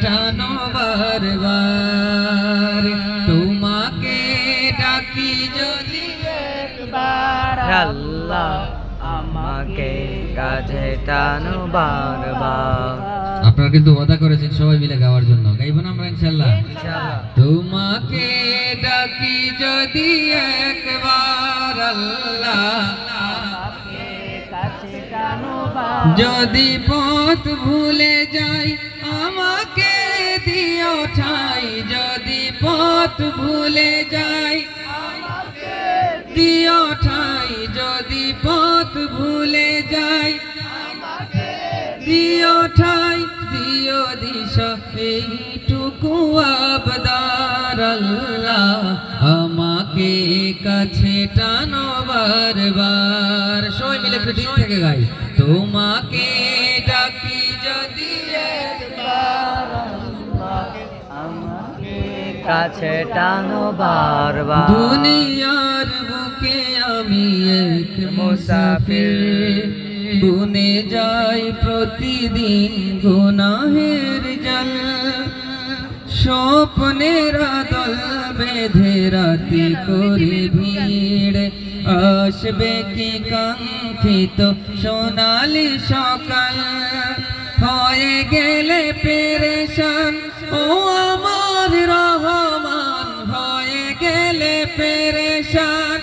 টানো বারবার, তোমাকে ডাকি যদি একবার আল্লাহ আমাকে কাছে টানো বারবার। আপনারা কিন্তু ওয়াদা করেছেন সবাই মিলে গাওয়ার জন্য, গাইবো না আমরা ইনশাআল্লাহ? ইনশাআল্লাহ। তোমাকে ডাকি যদি একবার আল্লাহ, যদি পথ ভুলে যাই আমাকে দিও ঠাই, যদি পথ ভুলে যাই দিও ঠাই, যদি পথ ভুলে যাই দিও ঠাই, দিও দিশা এইটুকু আবদার আল্লাহ, আমাকে কাছে টানো বারবার। সবাই মিলে একটু দিল থেকে গাই, তোমাকে ডাকি যদি একবার আল্লাহ, আমাকে কাছে টানো বারবার। দুনিয়ার বুকে আমি এক মুসাফির, বুনে যাই প্রতিদিন গুনাহের জল, স্বপ্নের দল বেঁধে রাতি করে ভিড়, আসবে কি কাঙ্ক্ষিত সোনালি সকাল, হয়ে গেলে পেরেশান ও আমার রহমান, হয়ে গেলে পেরেশান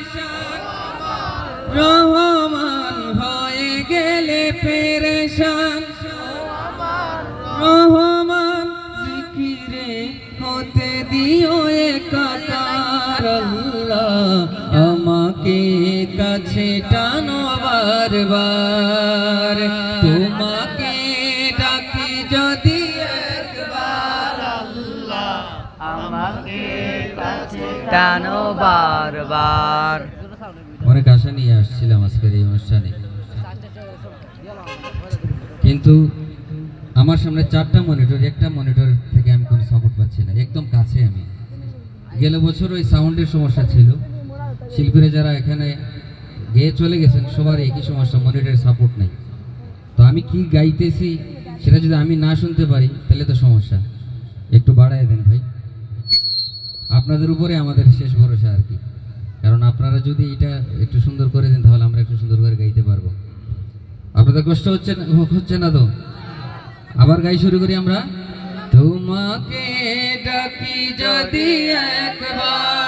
রহমান, হয়ে গেলে পেরেশান রহমান, জিকিরে হতে দিও একাকার আল্লাহ, আমাকে কাছে টানো বারবার, তোমাকে ডাকি যদি একবার আল্লাহ, আমাকে কাছে টানো বারবার। অনেক আশা নিয়ে আসছিলাম আজকের এই অনুষ্ঠানে, কিন্তু আমার সামনে 4টা মনিটর, একটা মনিটর থেকে আমি কোনো সাপোর্ট পাচ্ছি না। একদম কাছে আমি, গেল বছর ওই সাউন্ডের সমস্যা ছিল, শিল্পীরা যারা এখানে গেয়ে চলে গেছেন সবার একই সমস্যা, মনিটরের সাপোর্ট নেই। তো আমি কি গাইতেছি সেটা যদি আমি না শুনতে পারি তাহলে তো সমস্যা, একটু বাড়ায় দেন ভাই, আপনাদের উপরে আমাদের শেষ ভরসা আর কি। কারণ আপনারা যদি এটা একটু সুন্দর করে দেন তাহলে আমরা একটু সুন্দর করে গাইতে পারবো। আপনাদের কষ্ট হচ্ছে না তো? আবার গাই শুরু করি আমরা, তোমাকে ডাকি যদি একবার